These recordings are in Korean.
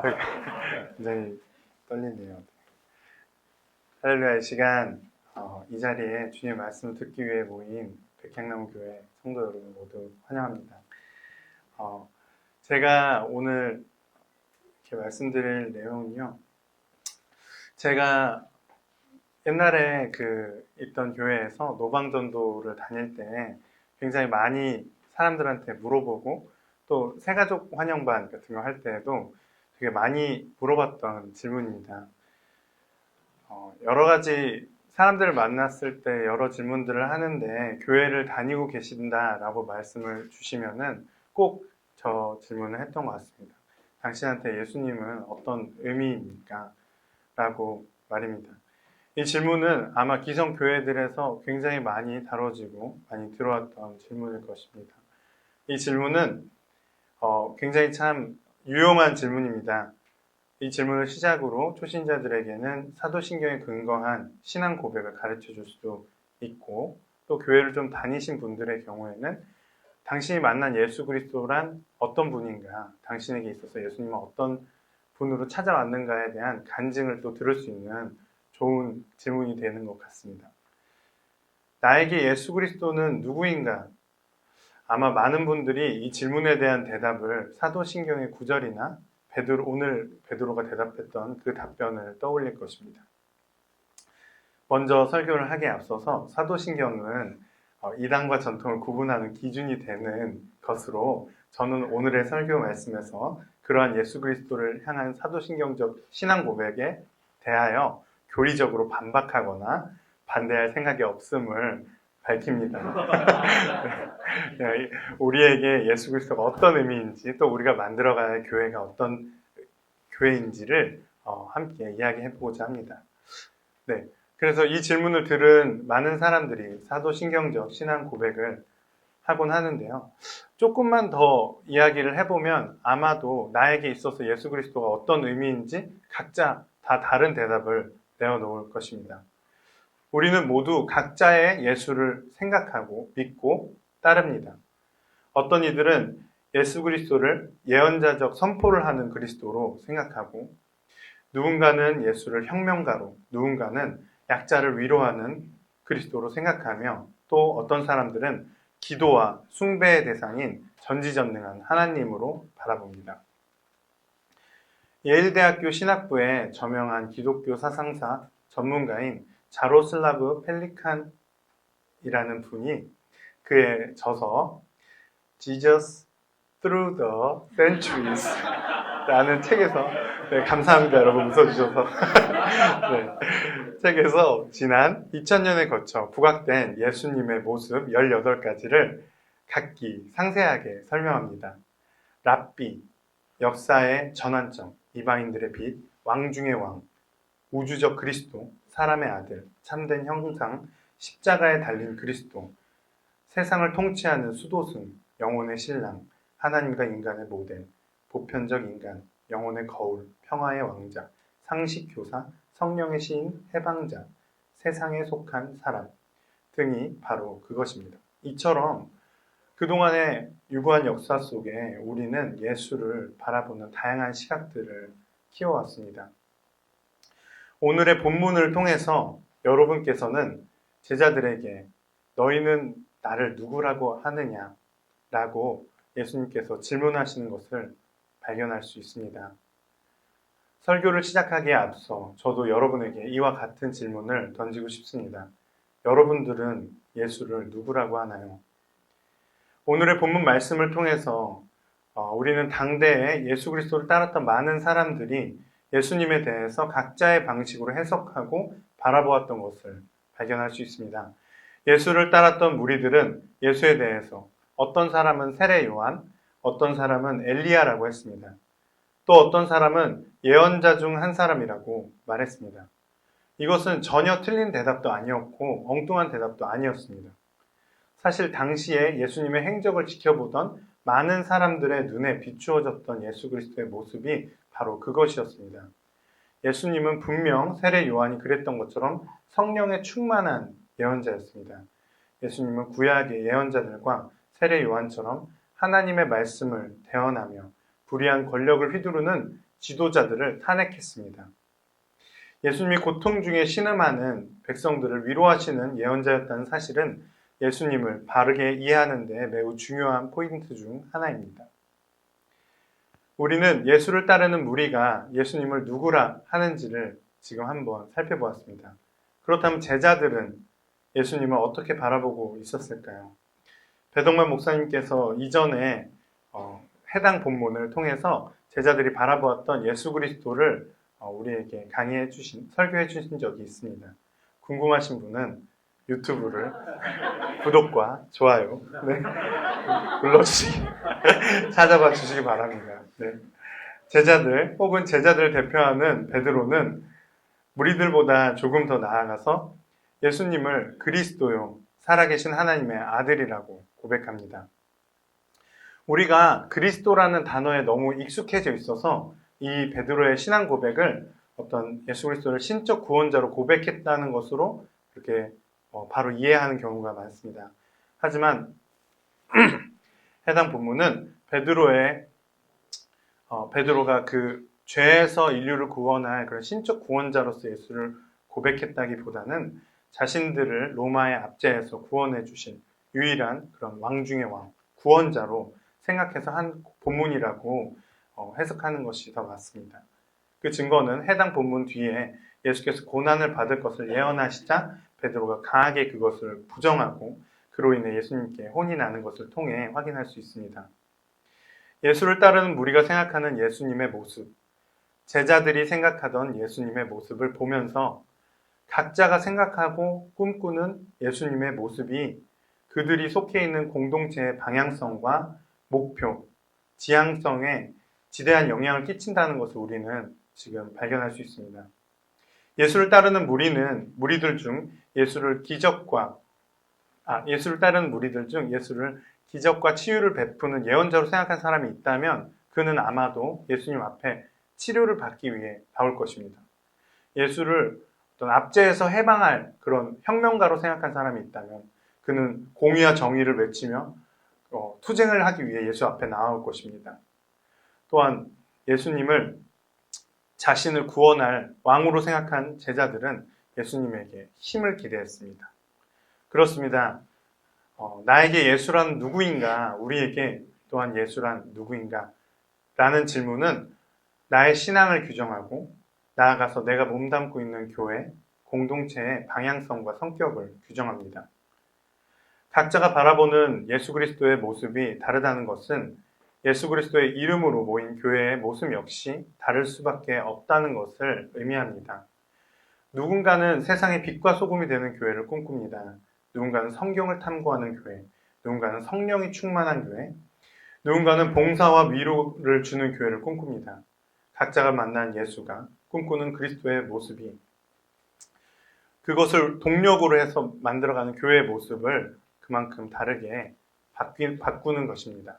굉장히 떨리네요. 할렐루야. 이 시간 이 자리에 주님의 말씀을 듣기 위해 모인 백향나무교회 성도 여러분 모두 환영합니다. 제가 오늘 이렇게 말씀드릴 내용은요, 제가 옛날에 있던 교회에서 노방전도를 다닐 때 굉장히 많이 사람들한테 물어보고 또 새가족 환영반 같은 거 할 때에도 되게 많이 물어봤던 질문입니다. 여러 가지 사람들을 만났을 때 여러 질문들을 하는데 교회를 다니고 계신다라고 말씀을 주시면은 꼭 저 질문을 했던 것 같습니다. 당신한테 예수님은 어떤 의미입니까? 라고 말입니다. 이 질문은 아마 기성 교회들에서 굉장히 많이 다뤄지고 많이 들어왔던 질문일 것입니다. 이 질문은 굉장히 참 유용한 질문입니다. 이 질문을 시작으로 초신자들에게는 사도신경에 근거한 신앙 고백을 가르쳐 줄 수도 있고, 또 교회를 좀 다니신 분들의 경우에는 당신이 만난 예수 그리스도란 어떤 분인가, 당신에게 있어서 예수님은 어떤 분으로 찾아왔는가에 대한 간증을 또 들을 수 있는 좋은 질문이 되는 것 같습니다. 나에게 예수 그리스도는 누구인가? 아마 많은 분들이 이 질문에 대한 대답을 사도신경의 구절이나 오늘 베드로가 대답했던 그 답변을 떠올릴 것입니다. 먼저 설교를 하기에 앞서서 사도신경은 이단과 전통을 구분하는 기준이 되는 것으로 저는 오늘의 설교 말씀에서 그러한 예수 그리스도를 향한 사도신경적 신앙 고백에 대하여 교리적으로 반박하거나 반대할 생각이 없음을 밝힙니다. 우리에게 예수 그리스도가 어떤 의미인지, 또 우리가 만들어가야 교회가 어떤 교회인지를 함께 이야기해보고자 합니다. 네, 그래서 이 질문을 들은 많은 사람들이 사도신경적 신앙 고백을 하곤 하는데요. 조금만 더 이야기를 해보면 아마도 나에게 있어서 예수 그리스도가 어떤 의미인지 각자 다 다른 대답을 내어놓을 것입니다. 우리는 모두 각자의 예수를 생각하고 믿고 따릅니다. 어떤 이들은 예수 그리스도를 예언자적 선포를 하는 그리스도로 생각하고, 누군가는 예수를 혁명가로, 누군가는 약자를 위로하는 그리스도로 생각하며, 또 어떤 사람들은 기도와 숭배의 대상인 전지전능한 하나님으로 바라봅니다. 예일대학교 신학부의 저명한 기독교 사상사 전문가인 자로슬라브 펠리칸이라는 분이 그의 저서 Jesus Through the Centuries 라는 책에서, 네, 감사합니다 여러분 웃어주셔서. 네, 책에서 지난 2000년에 거쳐 부각된 예수님의 모습 18가지를 각기 상세하게 설명합니다. 랍비, 역사의 전환점, 이방인들의 빛, 왕 중의 왕, 우주적 그리스도, 사람의 아들, 참된 형상, 십자가에 달린 그리스도, 세상을 통치하는 수도승, 영혼의 신랑, 하나님과 인간의 모델, 보편적 인간, 영혼의 거울, 평화의 왕자, 상식교사, 성령의 시인, 해방자, 세상에 속한 사람 등이 바로 그것입니다. 이처럼 그동안의 유구한 역사 속에 우리는 예수를 바라보는 다양한 시각들을 키워왔습니다. 오늘의 본문을 통해서 여러분께서는 제자들에게 너희는 나를 누구라고 하느냐? 라고 예수님께서 질문하시는 것을 발견할 수 있습니다. 설교를 시작하기에 앞서 저도 여러분에게 이와 같은 질문을 던지고 싶습니다. 여러분들은 예수를 누구라고 하나요? 오늘의 본문 말씀을 통해서 우리는 당대에 예수 그리스도를 따랐던 많은 사람들이 예수님에 대해서 각자의 방식으로 해석하고 바라보았던 것을 발견할 수 있습니다. 예수를 따랐던 무리들은 예수에 대해서 어떤 사람은 세례 요한, 어떤 사람은 엘리야라고 했습니다. 또 어떤 사람은 예언자 중 한 사람이라고 말했습니다. 이것은 전혀 틀린 대답도 아니었고 엉뚱한 대답도 아니었습니다. 사실 당시에 예수님의 행적을 지켜보던 많은 사람들의 눈에 비추어졌던 예수 그리스도의 모습이 바로 그것이었습니다. 예수님은 분명 세례 요한이 그랬던 것처럼 성령에 충만한 예언자였습니다. 예수님은 구약의 예언자들과 세례 요한처럼 하나님의 말씀을 대언하며 불의한 권력을 휘두르는 지도자들을 탄핵했습니다. 예수님이 고통 중에 신음하는 백성들을 위로하시는 예언자였다는 사실은 예수님을 바르게 이해하는 데 매우 중요한 포인트 중 하나입니다. 우리는 예수를 따르는 무리가 예수님을 누구라 하는지를 지금 한번 살펴보았습니다. 그렇다면 제자들은 예수님을 어떻게 바라보고 있었을까요? 배동만 목사님께서 이전에 해당 본문을 통해서 제자들이 바라보았던 예수 그리스도를 우리에게 설교해 주신 적이 있습니다. 궁금하신 분은 유튜브를 구독과 좋아요 눌러주시기 찾아봐 주시기 바랍니다. 네. 제자들 혹은 제자들을 대표하는 베드로는 무리들보다 조금 더 나아가서 예수님을 그리스도요 살아계신 하나님의 아들이라고 고백합니다. 우리가 그리스도라는 단어에 너무 익숙해져 있어서 이 베드로의 신앙 고백을 어떤 예수 그리스도를 신적 구원자로 고백했다는 것으로 이렇게 바로 이해하는 경우가 많습니다. 하지만 해당 본문은 베드로가 그 죄에서 인류를 구원할 그런 신적 구원자로서 예수를 고백했다기보다는 자신들을 로마의 압제에서 구원해 주신 유일한 그런 왕 중의 왕, 구원자로 생각해서 한 본문이라고 해석하는 것이 더 맞습니다. 그 증거는 해당 본문 뒤에 예수께서 고난을 받을 것을 예언하시자 베드로가 강하게 그것을 부정하고 그로 인해 예수님께 혼이 나는 것을 통해 확인할 수 있습니다. 예수를 따르는 무리가 생각하는 예수님의 모습, 제자들이 생각하던 예수님의 모습을 보면서 각자가 생각하고 꿈꾸는 예수님의 모습이 그들이 속해 있는 공동체의 방향성과 목표, 지향성에 지대한 영향을 끼친다는 것을 우리는 지금 발견할 수 있습니다. 예수를 따르는 무리들 중 예수를 따르는 무리들 중 예수를 기적과 치유를 베푸는 예언자로 생각한 사람이 있다면 그는 아마도 예수님 앞에 치료를 받기 위해 나올 것입니다. 예수를 어떤 압제에서 해방할 그런 혁명가로 생각한 사람이 있다면 그는 공의와 정의를 외치며 투쟁을 하기 위해 예수 앞에 나올 것입니다. 또한 예수님을 자신을 구원할 왕으로 생각한 제자들은 예수님에게 힘을 기대했습니다. 그렇습니다. 나에게 예수란 누구인가? 우리에게 또한 예수란 누구인가? 라는 질문은 나의 신앙을 규정하고 나아가서 내가 몸담고 있는 교회, 공동체의 방향성과 성격을 규정합니다. 각자가 바라보는 예수 그리스도의 모습이 다르다는 것은 예수 그리스도의 이름으로 모인 교회의 모습 역시 다를 수밖에 없다는 것을 의미합니다. 누군가는 세상의 빛과 소금이 되는 교회를 꿈꿉니다. 누군가는 성경을 탐구하는 교회, 누군가는 성령이 충만한 교회, 누군가는 봉사와 위로를 주는 교회를 꿈꿉니다. 각자가 만난 예수가 꿈꾸는 그리스도의 모습이 그것을 동력으로 해서 만들어가는 교회의 모습을 그만큼 다르게 바꾸는 것입니다.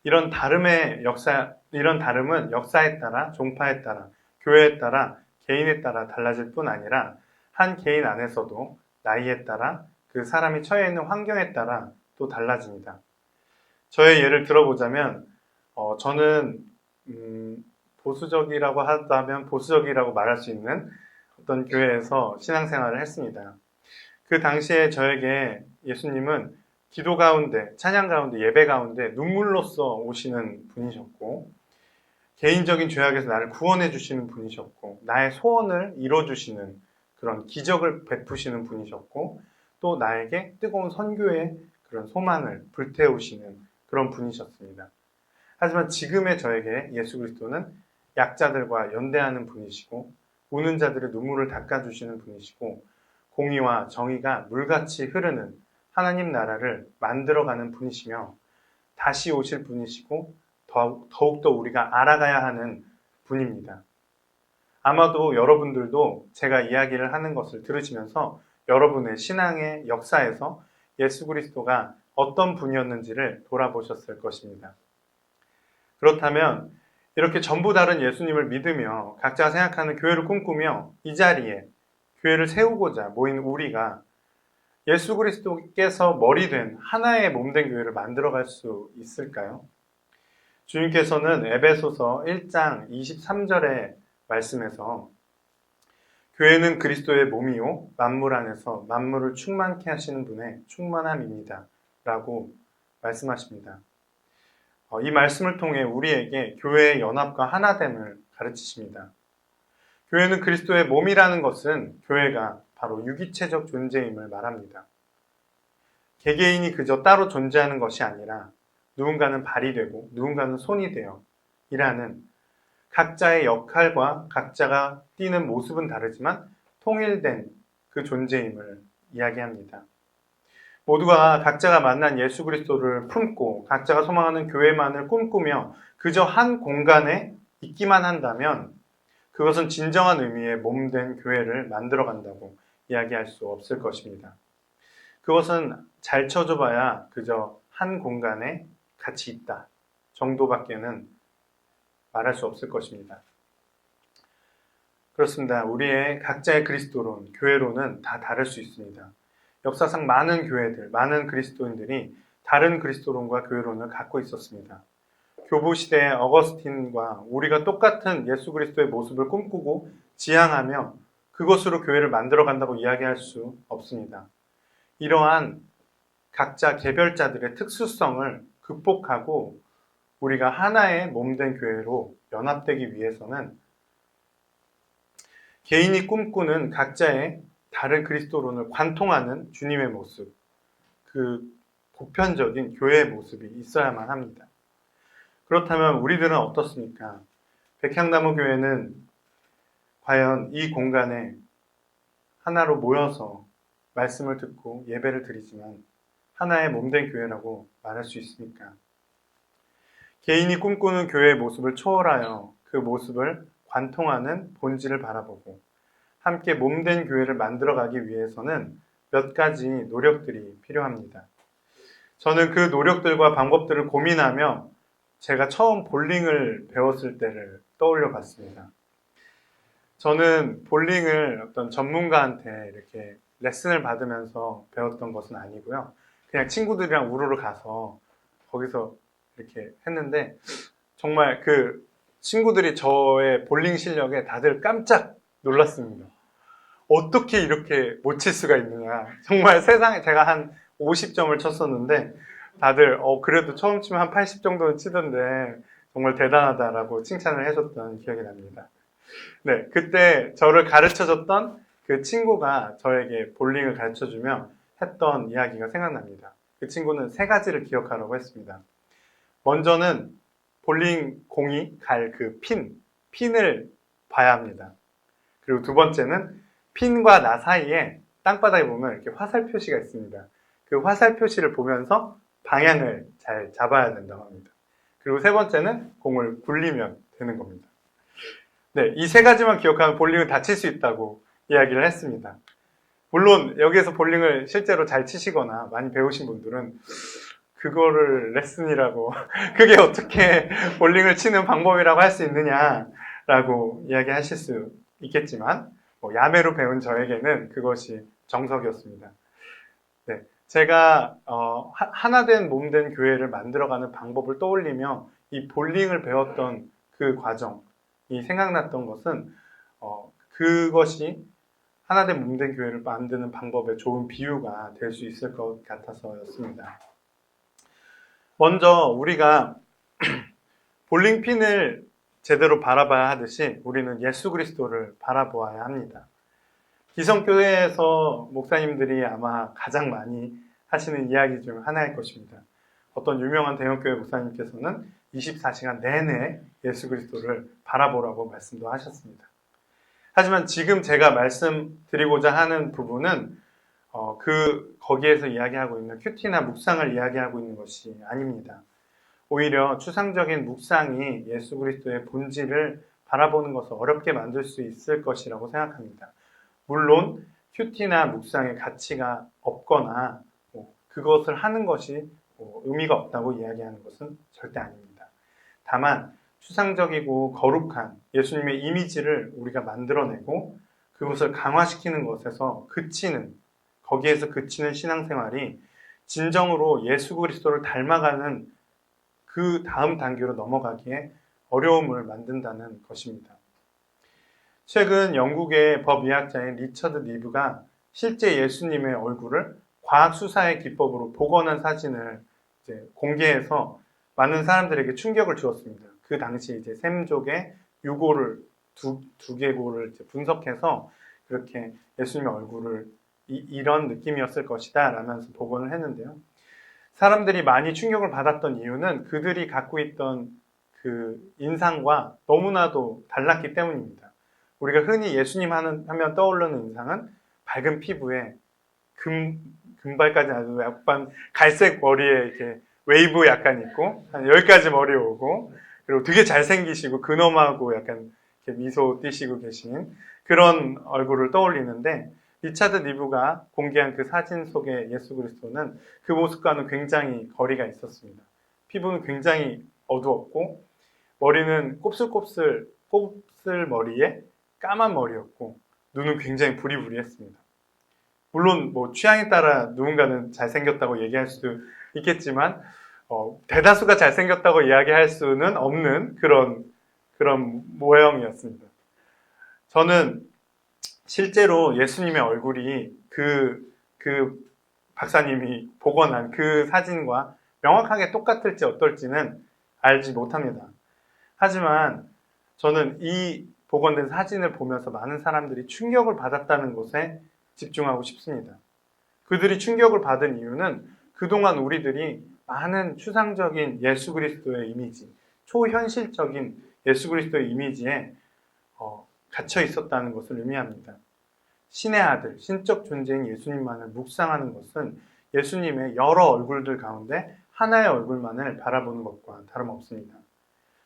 이런 다름은 역사에 따라, 종파에 따라, 교회에 따라, 개인에 따라 달라질 뿐 아니라 한 개인 안에서도 나이에 따라 그 사람이 처해 있는 환경에 따라 또 달라집니다. 저의 예를 들어보자면 저는 보수적이라고 하다면 보수적이라고 말할 수 있는 어떤 교회에서 신앙생활을 했습니다. 그 당시에 저에게 예수님은 기도 가운데, 찬양 가운데, 예배 가운데 눈물로써 오시는 분이셨고 개인적인 죄악에서 나를 구원해 주시는 분이셨고 나의 소원을 이뤄주시는 그런 기적을 베푸시는 분이셨고 또 나에게 뜨거운 선교의 그런 소망을 불태우시는 그런 분이셨습니다. 하지만 지금의 저에게 예수 그리스도는 약자들과 연대하는 분이시고 우는 자들의 눈물을 닦아주시는 분이시고 공의와 정의가 물같이 흐르는 하나님 나라를 만들어가는 분이시며 다시 오실 분이시고 더욱더 우리가 알아가야 하는 분입니다. 아마도 여러분들도 제가 이야기를 하는 것을 들으시면서 여러분의 신앙의 역사에서 예수 그리스도가 어떤 분이었는지를 돌아보셨을 것입니다. 그렇다면 이렇게 전부 다른 예수님을 믿으며 각자가 생각하는 교회를 꿈꾸며 이 자리에 교회를 세우고자 모인 우리가 예수 그리스도께서 머리된 하나의 몸된 교회를 만들어갈 수 있을까요? 주님께서는 에베소서 1장 23절의 말씀에서 교회는 그리스도의 몸이요 만물 안에서 만물을 충만케 하시는 분의 충만함입니다 라고 말씀하십니다. 이 말씀을 통해 우리에게 교회의 연합과 하나됨을 가르치십니다. 교회는 그리스도의 몸이라는 것은 교회가 바로 유기체적 존재임을 말합니다. 개개인이 그저 따로 존재하는 것이 아니라 누군가는 발이 되고 누군가는 손이 되어 일하는 각자의 역할과 각자가 띠는 모습은 다르지만 통일된 그 존재임을 이야기합니다. 모두가 각자가 만난 예수 그리스도를 품고 각자가 소망하는 교회만을 꿈꾸며 그저 한 공간에 있기만 한다면 그것은 진정한 의미의 몸된 교회를 만들어간다고 이야기할 수 없을 것입니다. 그것은 잘 쳐줘봐야 그저 한 공간에 같이 있다 정도밖에는 말할 수 없을 것입니다. 그렇습니다. 우리의 각자의 그리스도론, 교회론은 다 다를 수 있습니다. 역사상 많은 교회들, 많은 그리스도인들이 다른 그리스도론과 교회론을 갖고 있었습니다. 교부 시대의 어거스틴과 우리가 똑같은 예수 그리스도의 모습을 꿈꾸고 지향하며 그것으로 교회를 만들어간다고 이야기할 수 없습니다. 이러한 각자 개별자들의 특수성을 극복하고 우리가 하나의 몸된 교회로 연합되기 위해서는 개인이 꿈꾸는 각자의 다른 그리스도론을 관통하는 주님의 모습, 그 보편적인 교회의 모습이 있어야만 합니다. 그렇다면 우리들은 어떻습니까? 백향나무 교회는 과연 이 공간에 하나로 모여서 말씀을 듣고 예배를 드리지만 하나의 몸된 교회라고 말할 수 있습니까? 개인이 꿈꾸는 교회의 모습을 초월하여 그 모습을 관통하는 본질을 바라보고 함께 몸된 교회를 만들어가기 위해서는 몇 가지 노력들이 필요합니다. 저는 그 노력들과 방법들을 고민하며 제가 처음 볼링을 배웠을 때를 떠올려 봤습니다. 저는 볼링을 어떤 전문가한테 이렇게 레슨을 받으면서 배웠던 것은 아니고요. 그냥 친구들이랑 우르르 가서 거기서 이렇게 했는데 정말 그 친구들이 저의 볼링 실력에 다들 깜짝 놀랐습니다. 어떻게 이렇게 못 칠 수가 있느냐. 정말 세상에 제가 한 50점을 쳤었는데 다들 그래도 처음 치면 한 80 정도는 치던데 정말 대단하다라고 칭찬을 해줬던 기억이 납니다. 네, 그때 저를 가르쳐줬던 그 친구가 저에게 볼링을 가르쳐주며 했던 이야기가 생각납니다. 그 친구는 세 가지를 기억하라고 했습니다. 먼저는 볼링 공이 갈 그 핀을 봐야 합니다. 그리고 두 번째는 핀과 나 사이에 땅바닥에 보면 이렇게 화살 표시가 있습니다. 그 화살 표시를 보면서 방향을 잘 잡아야 된다고 합니다. 그리고 세 번째는 공을 굴리면 되는 겁니다. 네, 이 세 가지만 기억하면 볼링은 다 칠 수 있다고 이야기를 했습니다. 물론 여기에서 볼링을 실제로 잘 치시거나 많이 배우신 분들은 그거를 레슨이라고 그게 어떻게 볼링을 치는 방법이라고 할 수 있느냐라고 이야기하실 수 있겠지만 야매로 배운 저에게는 그것이 정석이었습니다. 네, 제가 하나된 몸된 교회를 만들어가는 방법을 떠올리며 이 볼링을 배웠던 그 과정이 생각났던 것은 그것이 하나된 몸된 교회를 만드는 방법의 좋은 비유가 될 수 있을 것 같아서였습니다. 먼저 우리가 볼링핀을 제대로 바라봐야 하듯이 우리는 예수 그리스도를 바라보아야 합니다. 기성교회에서 목사님들이 아마 가장 많이 하시는 이야기 중 하나일 것입니다. 어떤 유명한 대형교회 목사님께서는 24시간 내내 예수 그리스도를 바라보라고 말씀도 하셨습니다. 하지만 지금 제가 말씀드리고자 하는 부분은 거기에서 이야기하고 있는 큐티나 묵상을 이야기하고 있는 것이 아닙니다. 오히려 추상적인 묵상이 예수 그리스도의 본질을 바라보는 것을 어렵게 만들 수 있을 것이라고 생각합니다. 물론 큐티나 묵상의 가치가 없거나 그것을 하는 것이 의미가 없다고 이야기하는 것은 절대 아닙니다. 다만 추상적이고 거룩한 예수님의 이미지를 우리가 만들어내고 그것을 강화시키는 것에서 거기에서 그치는 신앙생활이 진정으로 예수 그리스도를 닮아가는 그 다음 단계로 넘어가기에 어려움을 만든다는 것입니다. 최근 영국의 법의학자인 리처드 니브가 실제 예수님의 얼굴을 과학 수사의 기법으로 복원한 사진을 이제 공개해서 많은 사람들에게 충격을 주었습니다. 그 당시 이제 샘족의 유골을 두 개골을 이제 분석해서 그렇게 예수님의 얼굴을 이런 느낌이었을 것이다 라면서 복원을 했는데요. 사람들이 많이 충격을 받았던 이유는 그들이 갖고 있던 그 인상과 너무나도 달랐기 때문입니다. 우리가 흔히 예수님 하면 떠오르는 인상은 밝은 피부에 금발까지 아주 약간 갈색 머리에 이렇게 웨이브 약간 있고 한 여기까지 머리 오고 그리고 되게 잘생기시고 근엄하고 약간 이렇게 미소 띠시고 계신 그런 얼굴을 떠올리는데 리차드 니브가 공개한 그 사진 속의 예수 그리스도는 그 모습과는 굉장히 거리가 있었습니다. 피부는 굉장히 어두웠고 머리는 곱슬 머리에 까만 머리였고 눈은 굉장히 부리부리했습니다. 물론 뭐 취향에 따라 누군가는 잘생겼다고 얘기할 수도 있겠지만 대다수가 잘생겼다고 이야기할 수는 없는 그런 모형이었습니다. 저는 실제로 예수님의 얼굴이 그 박사님이 복원한 그 사진과 명확하게 똑같을지 어떨지는 알지 못합니다. 하지만 저는 이 복원된 사진을 보면서 많은 사람들이 충격을 받았다는 것에 집중하고 싶습니다. 그들이 충격을 받은 이유는 그동안 우리들이 많은 추상적인 예수 그리스도의 이미지, 초현실적인 예수 그리스도의 이미지에 갇혀 있었다는 것을 의미합니다. 신의 아들, 신적 존재인 예수님만을 묵상하는 것은 예수님의 여러 얼굴들 가운데 하나의 얼굴만을 바라보는 것과 다름없습니다.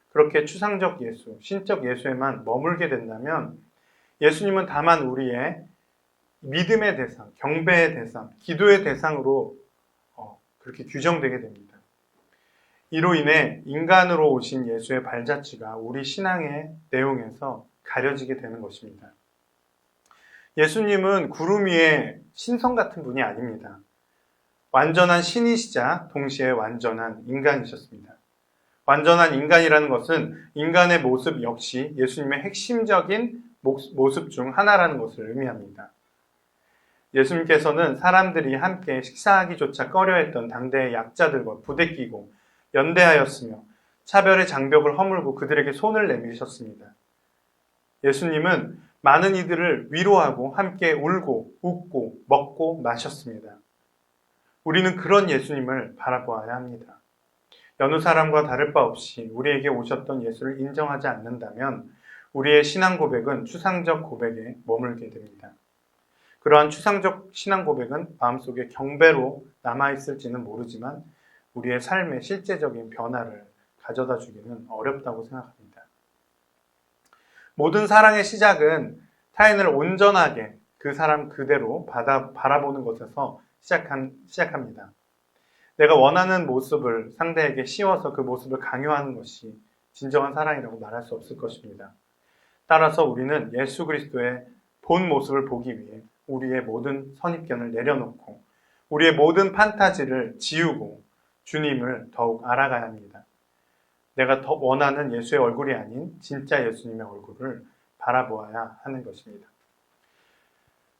그렇게 추상적 예수, 신적 예수에만 머물게 된다면 예수님은 다만 우리의 믿음의 대상, 경배의 대상, 기도의 대상으로 그렇게 규정되게 됩니다. 이로 인해 인간으로 오신 예수의 발자취가 우리 신앙의 내용에서 가려지게 되는 것입니다. 예수님은 구름 위의 신성 같은 분이 아닙니다. 완전한 신이시자 동시에 완전한 인간이셨습니다. 완전한 인간이라는 것은 인간의 모습 역시 예수님의 핵심적인 모습 중 하나라는 것을 의미합니다. 예수님께서는 사람들이 함께 식사하기조차 꺼려했던 당대의 약자들과 부대끼고 연대하였으며 차별의 장벽을 허물고 그들에게 손을 내미셨습니다. 예수님은 많은 이들을 위로하고 함께 울고 웃고 먹고 마셨습니다. 우리는 그런 예수님을 바라보아야 합니다. 여느 사람과 다를 바 없이 우리에게 오셨던 예수를 인정하지 않는다면 우리의 신앙 고백은 추상적 고백에 머물게 됩니다. 그러한 추상적 신앙 고백은 마음속에 경배로 남아있을지는 모르지만 우리의 삶에 실제적인 변화를 가져다 주기는 어렵다고 생각합니다. 모든 사랑의 시작은 타인을 온전하게 그 사람 그대로 바라보는 것에서 시작합니다. 내가 원하는 모습을 상대에게 씌워서 그 모습을 강요하는 것이 진정한 사랑이라고 말할 수 없을 것입니다. 따라서 우리는 예수 그리스도의 본 모습을 보기 위해 우리의 모든 선입견을 내려놓고 우리의 모든 판타지를 지우고 주님을 더욱 알아가야 합니다. 내가 더 원하는 예수의 얼굴이 아닌 진짜 예수님의 얼굴을 바라보아야 하는 것입니다.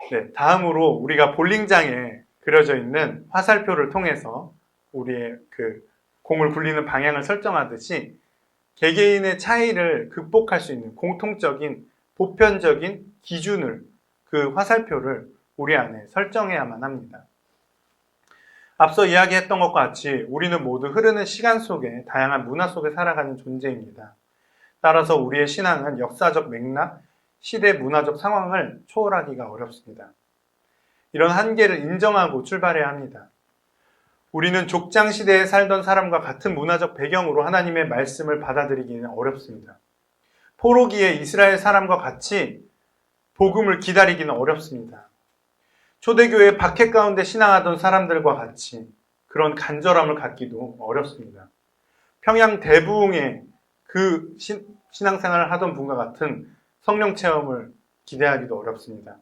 네, 다음으로 우리가 볼링장에 그려져 있는 화살표를 통해서 우리의 그 공을 굴리는 방향을 설정하듯이 개개인의 차이를 극복할 수 있는 공통적인 보편적인 기준을 그 화살표를 우리 안에 설정해야만 합니다. 앞서 이야기했던 것과 같이 우리는 모두 흐르는 시간 속에 다양한 문화 속에 살아가는 존재입니다. 따라서 우리의 신앙은 역사적 맥락, 시대 문화적 상황을 초월하기가 어렵습니다. 이런 한계를 인정하고 출발해야 합니다. 우리는 족장 시대에 살던 사람과 같은 문화적 배경으로 하나님의 말씀을 받아들이기는 어렵습니다. 포로기의 이스라엘 사람과 같이 복음을 기다리기는 어렵습니다. 초대교회 박해 가운데 신앙하던 사람들과 같이 그런 간절함을 갖기도 어렵습니다. 평양 대부흥에 그 신앙생활을 하던 분과 같은 성령 체험을 기대하기도 어렵습니다.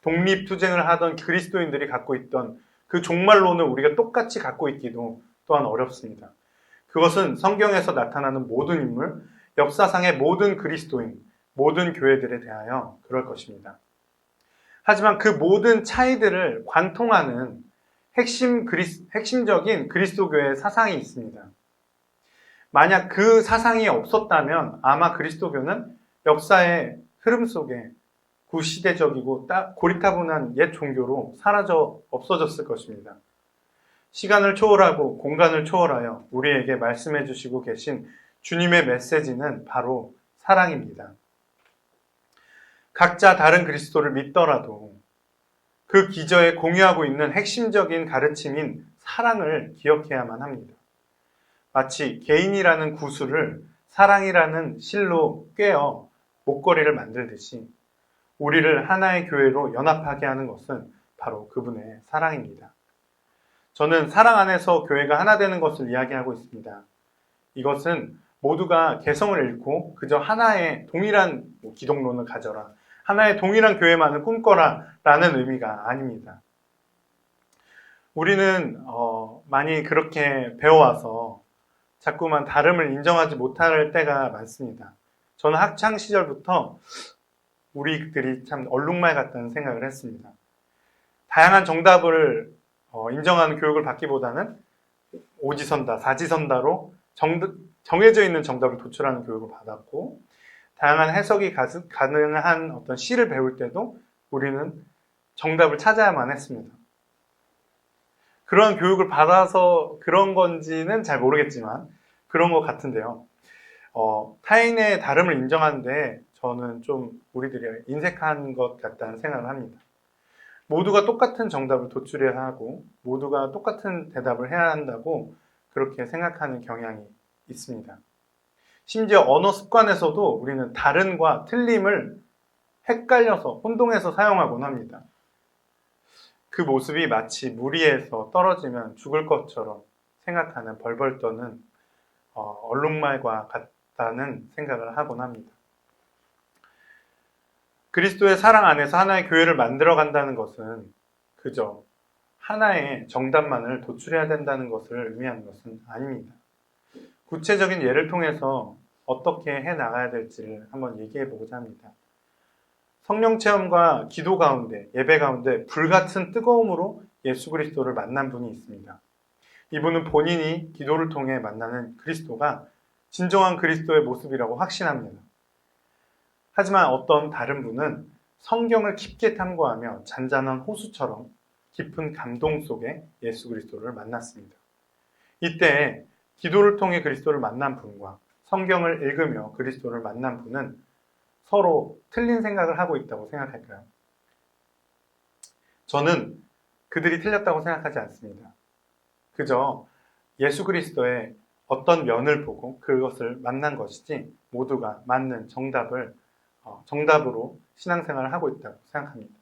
독립투쟁을 하던 그리스도인들이 갖고 있던 그 종말론을 우리가 똑같이 갖고 있기도 또한 어렵습니다. 그것은 성경에서 나타나는 모든 인물, 역사상의 모든 그리스도인, 모든 교회들에 대하여 그럴 것입니다. 하지만 그 모든 차이들을 관통하는 핵심적인 그리스도교의 사상이 있습니다. 만약 그 사상이 없었다면 아마 그리스도교는 역사의 흐름 속에 구시대적이고 고리타분한 옛 종교로 사라져 없어졌을 것입니다. 시간을 초월하고 공간을 초월하여 우리에게 말씀해 주시고 계신 주님의 메시지는 바로 사랑입니다. 각자 다른 그리스도를 믿더라도 그 기저에 공유하고 있는 핵심적인 가르침인 사랑을 기억해야만 합니다. 마치 개인이라는 구슬을 사랑이라는 실로 꿰어 목걸이를 만들듯이 우리를 하나의 교회로 연합하게 하는 것은 바로 그분의 사랑입니다. 저는 사랑 안에서 교회가 하나 되는 것을 이야기하고 있습니다. 이것은 모두가 개성을 잃고 그저 하나의 동일한 기독론을 가져라, 하나의 동일한 교회만을 꿈꿔라 라는 의미가 아닙니다. 우리는 많이 그렇게 배워와서 자꾸만 다름을 인정하지 못할 때가 많습니다. 저는 학창 시절부터 우리들이 참 얼룩말 같다는 생각을 했습니다. 다양한 정답을 인정하는 교육을 받기보다는 오지선다, 사지선다로 정해져 있는 정답을 도출하는 교육을 받았고, 다양한 해석이 가능한 어떤 시를 배울 때도 우리는 정답을 찾아야만 했습니다. 그런 교육을 받아서 그런 건지는 잘 모르겠지만 그런 것 같은데요. 타인의 다름을 인정하는데 저는 좀 우리들이 인색한 것 같다는 생각을 합니다. 모두가 똑같은 정답을 도출해야 하고 모두가 똑같은 대답을 해야 한다고 그렇게 생각하는 경향이 있습니다. 심지어 언어 습관에서도 우리는 다른과 틀림을 헷갈려서 혼동해서 사용하곤 합니다. 그 모습이 마치 물 위에서 떨어지면 죽을 것처럼 생각하는 벌벌 떠는 얼룩말과 같다는 생각을 하곤 합니다. 그리스도의 사랑 안에서 하나의 교회를 만들어 간다는 것은 그저 하나의 정답만을 도출해야 된다는 것을 의미하는 것은 아닙니다. 구체적인 예를 통해서 어떻게 해나가야 될지를 한번 얘기해 보고자 합니다. 성령 체험과 기도 가운데, 예배 가운데 불같은 뜨거움으로 예수 그리스도를 만난 분이 있습니다. 이분은 본인이 기도를 통해 만나는 그리스도가 진정한 그리스도의 모습이라고 확신합니다. 하지만 어떤 다른 분은 성경을 깊게 탐구하며 잔잔한 호수처럼 깊은 감동 속에 예수 그리스도를 만났습니다. 이때 기도를 통해 그리스도를 만난 분과 성경을 읽으며 그리스도를 만난 분은 서로 틀린 생각을 하고 있다고 생각할까요? 저는 그들이 틀렸다고 생각하지 않습니다. 그저 예수 그리스도의 어떤 면을 보고 그것을 만난 것이지 모두가 맞는 정답으로 신앙생활을 하고 있다고 생각합니다.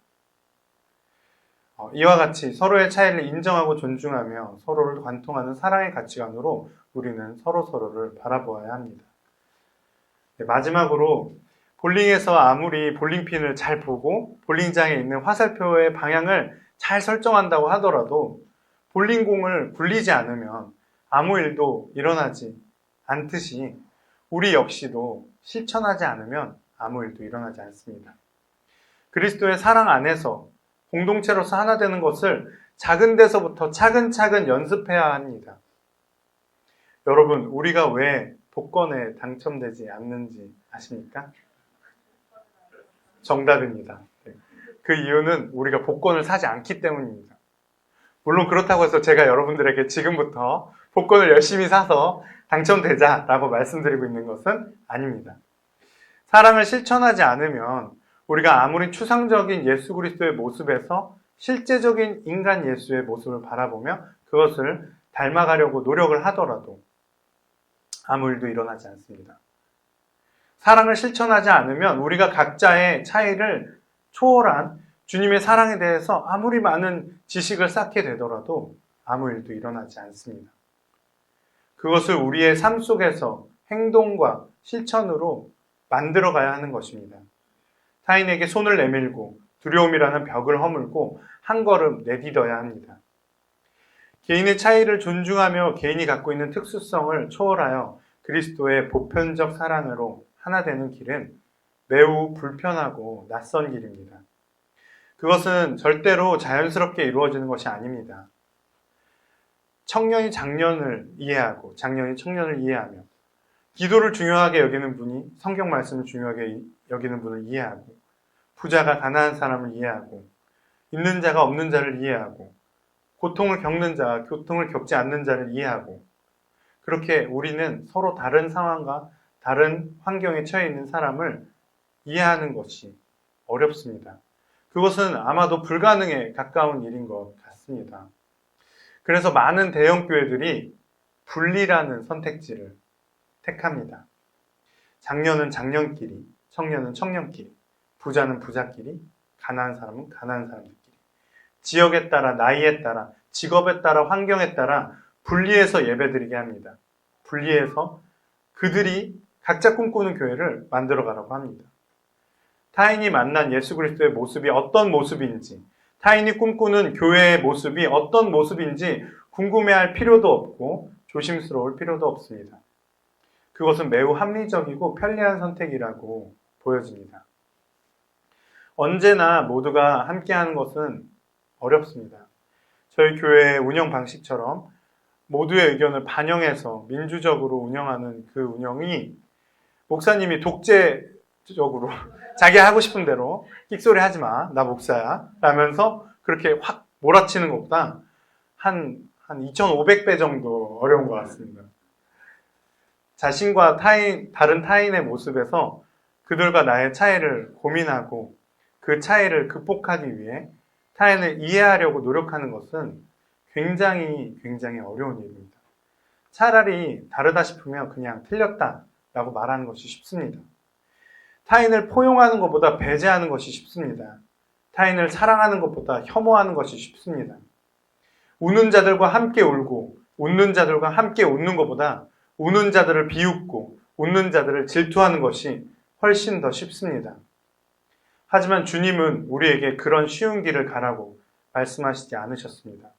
이와 같이 서로의 차이를 인정하고 존중하며 서로를 관통하는 사랑의 가치관으로 우리는 서로를 바라보아야 합니다. 마지막으로 볼링에서 아무리 볼링핀을 잘 보고 볼링장에 있는 화살표의 방향을 잘 설정한다고 하더라도 볼링공을 굴리지 않으면 아무 일도 일어나지 않듯이 우리 역시도 실천하지 않으면 아무 일도 일어나지 않습니다. 그리스도의 사랑 안에서 공동체로서 하나 되는 것을 작은 데서부터 차근차근 연습해야 합니다. 여러분, 우리가 왜 복권에 당첨되지 않는지 아십니까? 정답입니다. 그 이유는 우리가 복권을 사지 않기 때문입니다. 물론 그렇다고 해서 제가 여러분들에게 지금부터 복권을 열심히 사서 당첨되자라고 말씀드리고 있는 것은 아닙니다. 사랑을 실천하지 않으면 우리가 아무리 추상적인 예수 그리스도의 모습에서 실제적인 인간 예수의 모습을 바라보며 그것을 닮아가려고 노력을 하더라도 아무 일도 일어나지 않습니다. 사랑을 실천하지 않으면 우리가 각자의 차이를 초월한 주님의 사랑에 대해서 아무리 많은 지식을 쌓게 되더라도 아무 일도 일어나지 않습니다. 그것을 우리의 삶 속에서 행동과 실천으로 만들어가야 하는 것입니다. 타인에게 손을 내밀고 두려움이라는 벽을 허물고 한 걸음 내딛어야 합니다. 개인의 차이를 존중하며 개인이 갖고 있는 특수성을 초월하여 그리스도의 보편적 사랑으로 하나 되는 길은 매우 불편하고 낯선 길입니다. 그것은 절대로 자연스럽게 이루어지는 것이 아닙니다. 청년이 장년을 이해하고 장년이 청년을 이해하며 기도를 중요하게 여기는 분이 성경 말씀을 중요하게 여기는 분을 이해하고 부자가 가난한 사람을 이해하고 있는 자가 없는 자를 이해하고 고통을 겪는 자와 고통을 겪지 않는 자를 이해하고 그렇게 우리는 서로 다른 상황과 다른 환경에 처해 있는 사람을 이해하는 것이 어렵습니다. 그것은 아마도 불가능에 가까운 일인 것 같습니다. 그래서 많은 대형 교회들이 분리라는 선택지를 택합니다. 장년은 장년끼리, 청년은 청년끼리, 부자는 부자끼리, 가난한 사람은 가난한 사람들끼리. 지역에 따라, 나이에 따라, 직업에 따라, 환경에 따라 분리해서 예배드리게 합니다. 분리해서 그들이 각자 꿈꾸는 교회를 만들어가라고 합니다. 타인이 만난 예수 그리스도의 모습이 어떤 모습인지, 타인이 꿈꾸는 교회의 모습이 어떤 모습인지 궁금해할 필요도 없고 조심스러울 필요도 없습니다. 그것은 매우 합리적이고 편리한 선택이라고 보여집니다. 언제나 모두가 함께하는 것은 어렵습니다. 저희 교회의 운영 방식처럼 모두의 의견을 반영해서 민주적으로 운영하는 그 운영이 목사님이 독재적으로 자기 하고 싶은 대로 끽소리 하지 마, 나 목사야 라면서 그렇게 확 몰아치는 것보다 한 2,500배 정도 어려운 것 같습니다. 자신과 다른 타인의 모습에서 그들과 나의 차이를 고민하고 그 차이를 극복하기 위해 타인을 이해하려고 노력하는 것은 굉장히 어려운 일입니다. 차라리 다르다 싶으면 그냥 틀렸다라고 말하는 것이 쉽습니다. 타인을 포용하는 것보다 배제하는 것이 쉽습니다. 타인을 사랑하는 것보다 혐오하는 것이 쉽습니다. 우는 자들과 함께 울고 웃는 자들과 함께 웃는 것보다 우는 자들을 비웃고 웃는 자들을 질투하는 것이 훨씬 더 쉽습니다. 하지만 주님은 우리에게 그런 쉬운 길을 가라고 말씀하시지 않으셨습니다.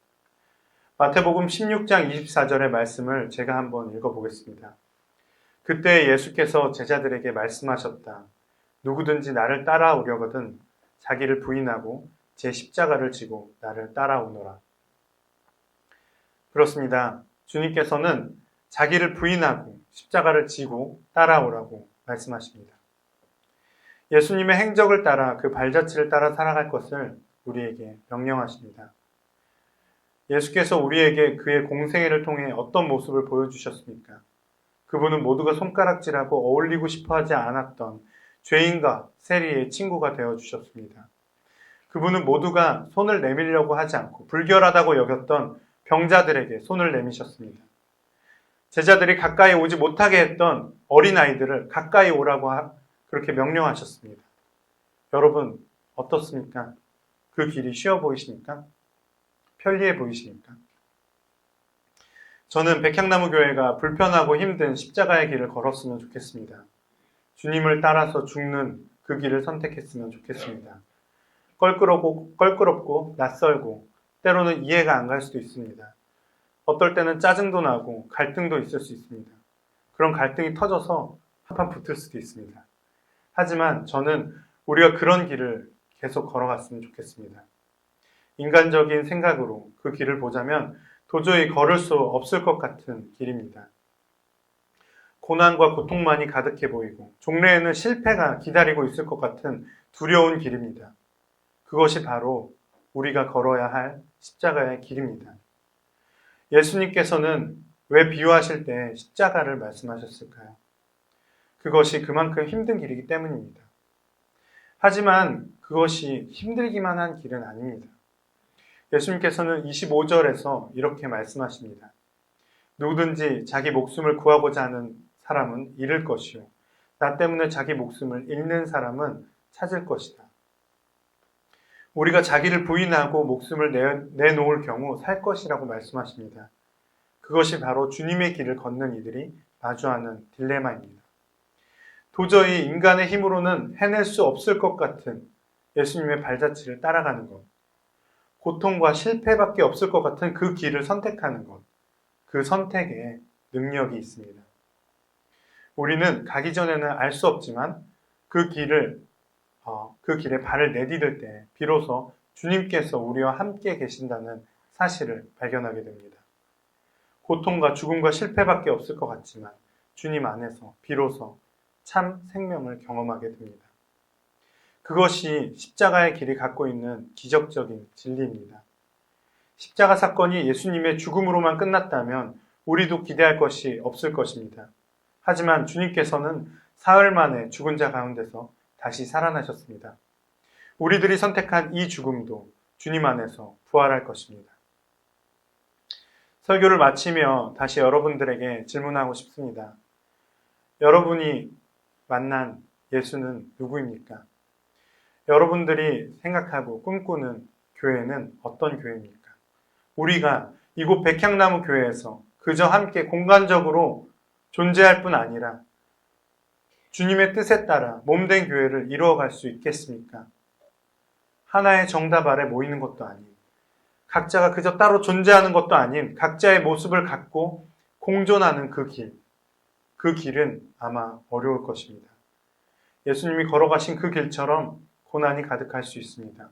마태복음 16장 24절의 말씀을 제가 한번 읽어보겠습니다. 그때 예수께서 제자들에게 말씀하셨다. 누구든지 나를 따라오려거든 자기를 부인하고 제 십자가를 지고 나를 따라오너라. 그렇습니다. 주님께서는 자기를 부인하고 십자가를 지고 따라오라고 말씀하십니다. 예수님의 행적을 따라 그 발자취를 따라 살아갈 것을 우리에게 명령하십니다. 예수께서 우리에게 그의 공생애를 통해 어떤 모습을 보여주셨습니까? 그분은 모두가 손가락질하고 어울리고 싶어하지 않았던 죄인과 세리의 친구가 되어주셨습니다. 그분은 모두가 손을 내밀려고 하지 않고 불결하다고 여겼던 병자들에게 손을 내미셨습니다. 제자들이 가까이 오지 못하게 했던 어린아이들을 가까이 오라고 그렇게 명령하셨습니다. 여러분 어떻습니까? 그 길이 쉬워 보이십니까? 편리해 보이십니까? 저는 백향나무 교회가 불편하고 힘든 십자가의 길을 걸었으면 좋겠습니다. 주님을 따라서 죽는 그 길을 선택했으면 좋겠습니다. 껄끄럽고 낯설고 때로는 이해가 안 갈 수도 있습니다. 어떨 때는 짜증도 나고 갈등도 있을 수 있습니다. 그런 갈등이 터져서 한판 붙을 수도 있습니다. 하지만 저는 우리가 그런 길을 계속 걸어갔으면 좋겠습니다. 인간적인 생각으로 그 길을 보자면 도저히 걸을 수 없을 것 같은 길입니다. 고난과 고통만이 가득해 보이고 종래에는 실패가 기다리고 있을 것 같은 두려운 길입니다. 그것이 바로 우리가 걸어야 할 십자가의 길입니다. 예수님께서는 왜 비유하실 때 십자가를 말씀하셨을까요? 그것이 그만큼 힘든 길이기 때문입니다. 하지만 그것이 힘들기만 한 길은 아닙니다. 예수님께서는 25절에서 이렇게 말씀하십니다. 누구든지 자기 목숨을 구하고자 하는 사람은 잃을 것이요. 나 때문에 자기 목숨을 잃는 사람은 찾을 것이다. 우리가 자기를 부인하고 목숨을 내놓을 경우 살 것이라고 말씀하십니다. 그것이 바로 주님의 길을 걷는 이들이 마주하는 딜레마입니다. 도저히 인간의 힘으로는 해낼 수 없을 것 같은 예수님의 발자취를 따라가는 것. 고통과 실패밖에 없을 것 같은 그 길을 선택하는 것, 그 선택에 능력이 있습니다. 우리는 가기 전에는 알 수 없지만 그 길에 발을 내디딜 때 비로소 주님께서 우리와 함께 계신다는 사실을 발견하게 됩니다. 고통과 죽음과 실패밖에 없을 것 같지만 주님 안에서 비로소 참 생명을 경험하게 됩니다. 그것이 십자가의 길이 갖고 있는 기적적인 진리입니다. 십자가 사건이 예수님의 죽음으로만 끝났다면 우리도 기대할 것이 없을 것입니다. 하지만 주님께서는 사흘 만에 죽은 자 가운데서 다시 살아나셨습니다. 우리들이 선택한 이 죽음도 주님 안에서 부활할 것입니다. 설교를 마치며 다시 여러분들에게 질문하고 싶습니다. 여러분이 만난 예수는 누구입니까? 여러분들이 생각하고 꿈꾸는 교회는 어떤 교회입니까? 우리가 이곳 백향나무 교회에서 그저 함께 공간적으로 존재할 뿐 아니라 주님의 뜻에 따라 몸된 교회를 이루어갈 수 있겠습니까? 하나의 정답 아래 모이는 것도 아닌, 각자가 그저 따로 존재하는 것도 아닌 각자의 모습을 갖고 공존하는 그 길은 아마 어려울 것입니다. 예수님이 걸어가신 그 길처럼 고난이 가득할 수 있습니다.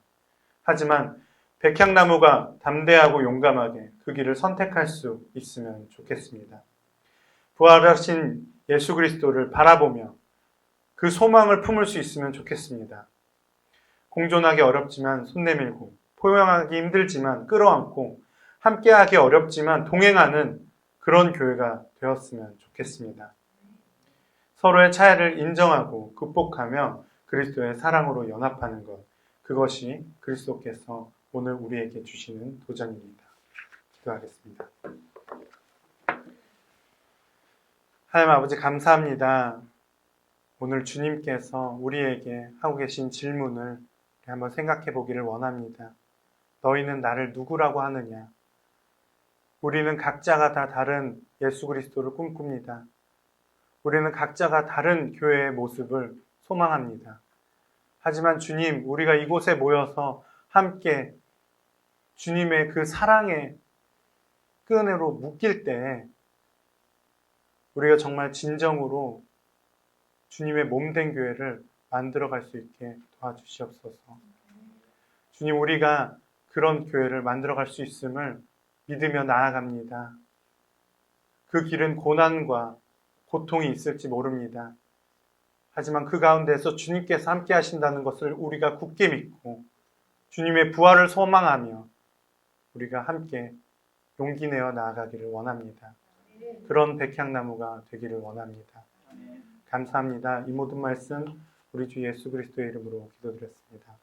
하지만 백향나무가 담대하고 용감하게 그 길을 선택할 수 있으면 좋겠습니다. 부활하신 예수 그리스도를 바라보며 그 소망을 품을 수 있으면 좋겠습니다. 공존하기 어렵지만 손 내밀고, 포용하기 힘들지만 끌어안고, 함께하기 어렵지만 동행하는 그런 교회가 되었으면 좋겠습니다. 서로의 차이를 인정하고 극복하며 그리스도의 사랑으로 연합하는 것, 그것이 그리스도께서 오늘 우리에게 주시는 도전입니다. 기도하겠습니다. 하나님 아버지 감사합니다. 오늘 주님께서 우리에게 하고 계신 질문을 한번 생각해 보기를 원합니다. 너희는 나를 누구라고 하느냐? 우리는 각자가 다 다른 예수 그리스도를 꿈꿉니다. 우리는 각자가 다른 교회의 모습을 소망합니다. 하지만 주님, 우리가 이곳에 모여서 함께 주님의 그 사랑의 끈으로 묶일 때 우리가 정말 진정으로 주님의 몸된 교회를 만들어갈 수 있게 도와주시옵소서. 주님, 우리가 그런 교회를 만들어갈 수 있음을 믿으며 나아갑니다. 그 길은 고난과 고통이 있을지 모릅니다. 하지만 그 가운데서 주님께서 함께 하신다는 것을 우리가 굳게 믿고 주님의 부활을 소망하며 우리가 함께 용기 내어 나아가기를 원합니다. 그런 백향나무가 되기를 원합니다. 감사합니다. 이 모든 말씀 우리 주 예수 그리스도의 이름으로 기도드렸습니다.